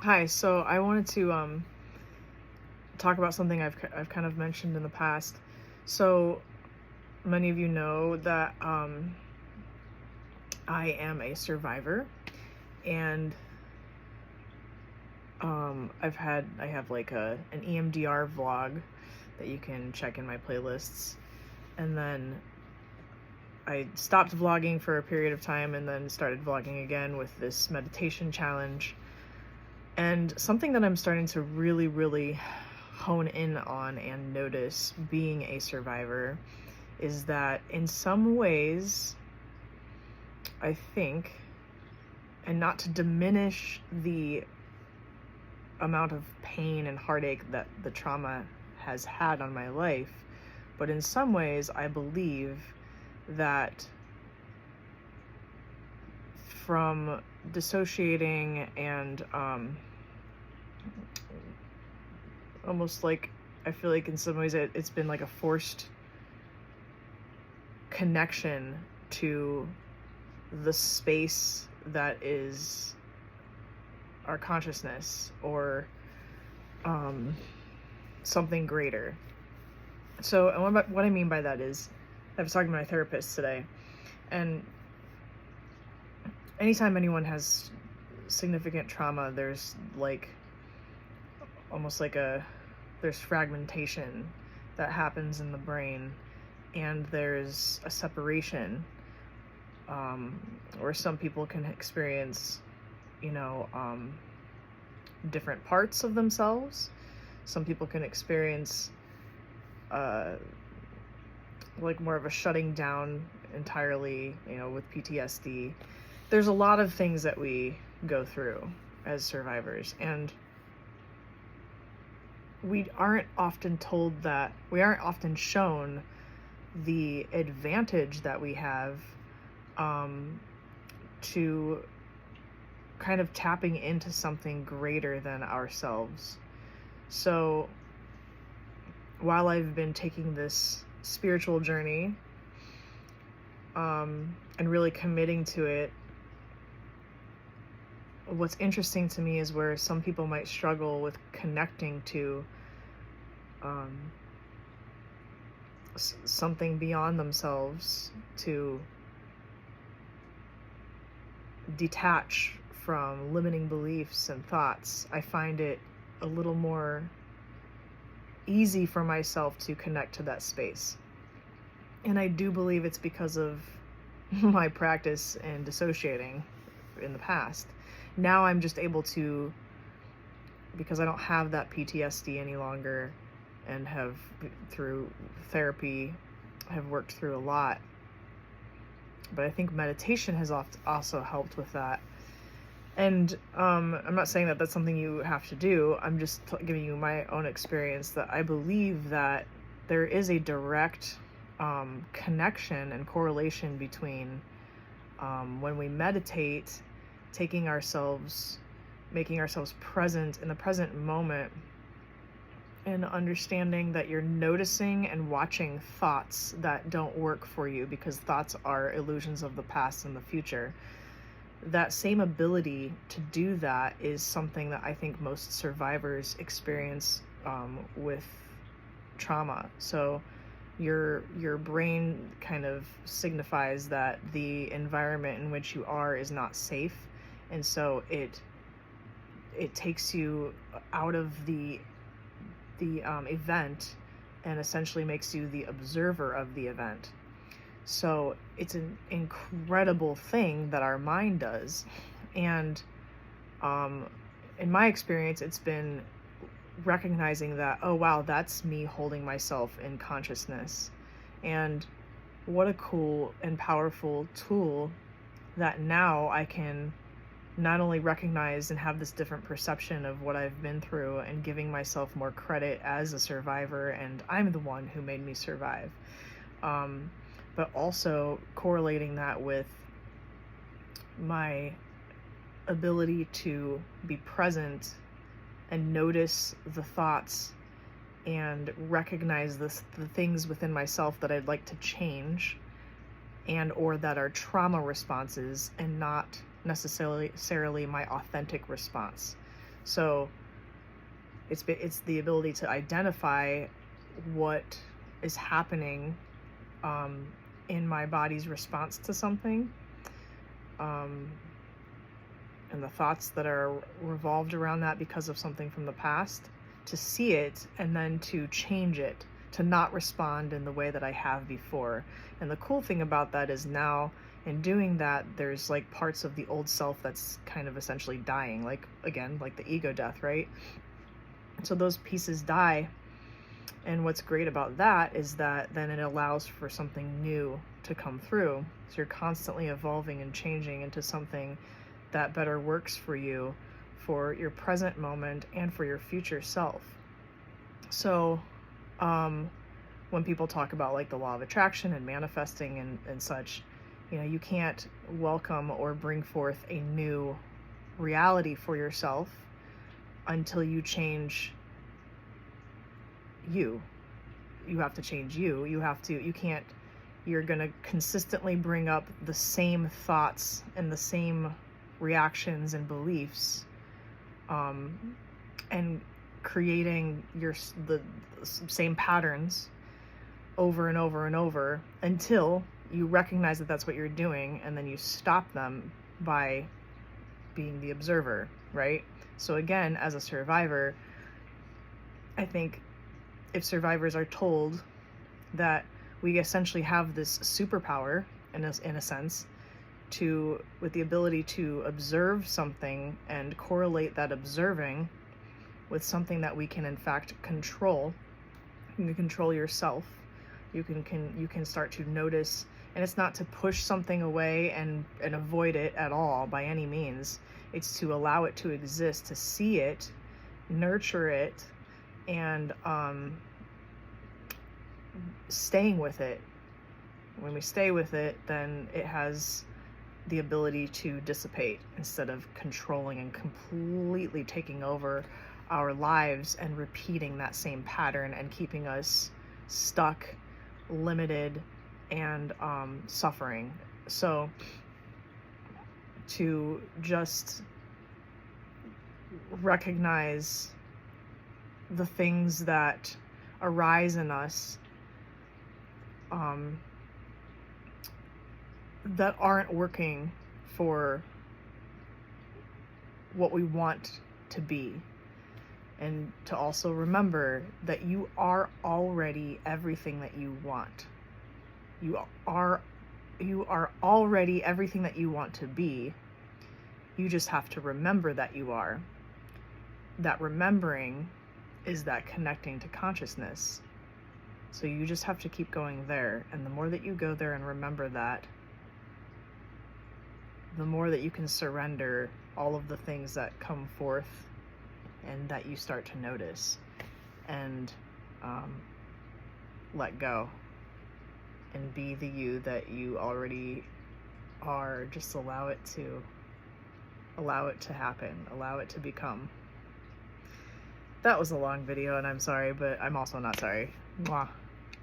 Hi, so I wanted to talk about something I've kind of mentioned in the past. So many of you know that I am a survivor, and I have like an EMDR vlog that you can check in my playlists, and then I stopped vlogging for a period of time and then started vlogging again with this meditation challenge. And something that I'm starting to really hone in on and notice being a survivor is that in some ways, I think, and not to diminish the amount of pain and heartache that the trauma has had on my life, but in some ways, I believe that from dissociating and almost like I feel like in some ways it's been like a forced connection to the space that is our consciousness or something greater. So what I mean by that is I was talking to my therapist today, and anytime anyone has significant trauma, there's like almost like there's fragmentation that happens in the brain, and there's a separation where some people can experience, different parts of themselves. Some people can experience like more of a shutting down entirely, with PTSD. There's a lot of things that we go through as survivors, and we aren't often shown the advantage that we have to kind of tapping into something greater than ourselves. So while I've been taking this spiritual journey and really committing to it, what's interesting to me is where some people might struggle with connecting to something beyond themselves, to detach from limiting beliefs and thoughts. I find it a little more easy for myself to connect to that space. And I do believe it's because of my practice in dissociating in the past. Now I'm just able to, because I don't have that PTSD any longer and have, through therapy, have worked through a lot. But I think meditation has also helped with that. And I'm not saying that that's something you have to do. I'm just giving you my own experience, that I believe that there is a direct connection and correlation between when we meditate, making ourselves present in the present moment, and understanding that you're noticing and watching thoughts that don't work for you, because thoughts are illusions of the past and the future. That same ability to do that is something that I think most survivors experience with trauma. So your brain kind of signifies that the environment in which you are is not safe, and so it takes you out of the event and essentially makes you the observer of the event. So it's an incredible thing that our mind does. And in my experience, it's been recognizing that, oh wow, that's me holding myself in consciousness. And what a cool and powerful tool that now I can not only recognize and have this different perception of what I've been through, and giving myself more credit as a survivor, and I'm the one who made me survive, but also correlating that with my ability to be present and notice the thoughts and recognize the things within myself that I'd like to change, and or that are trauma responses and not necessarily my authentic response. So it's the ability to identify what is happening in my body's response to something, and the thoughts that are revolved around that because of something from the past, to see it and then to change it, to not respond in the way that I have before. And the cool thing about that is now, in doing that, there's like parts of the old self that's kind of essentially dying, like, again, like the ego death, right? So those pieces die. And what's great about that is that then it allows for something new to come through. So you're constantly evolving and changing into something that better works for you, for your present moment and for your future self. So when people talk about like the law of attraction and manifesting and such, you know, you can't welcome or bring forth a new reality for yourself until you change you. You have to change you. You're going to consistently bring up the same thoughts and the same reactions and beliefs, and creating the same patterns over and over and over until you recognize that that's what you're doing, and then you stop them by being the observer, right? So again, as a survivor, I think if survivors are told that we essentially have this superpower in a sense, with the ability to observe something and correlate that observing with something that we can in fact control. You can control yourself. You can start to notice, and it's not to push something away and avoid it at all by any means. It's to allow it to exist, to see it, nurture it, and staying with it. When we stay with it, then it has the ability to dissipate instead of controlling and completely taking over our lives and repeating that same pattern and keeping us stuck, limited, and suffering. So to just recognize the things that arise in us that aren't working for what we want to be, and to also remember that you are already everything that you want. You are already everything that you want to be. You just have to remember that you are. That remembering is that connecting to consciousness. So you just have to keep going there. And the more that you go there and remember that, the more that you can surrender all of the things that come forth and that you start to notice, and let go and be the you that you already are. Just allow it to happen, allow it to become. That was a long video, and I'm sorry, but I'm also not sorry. Mwah.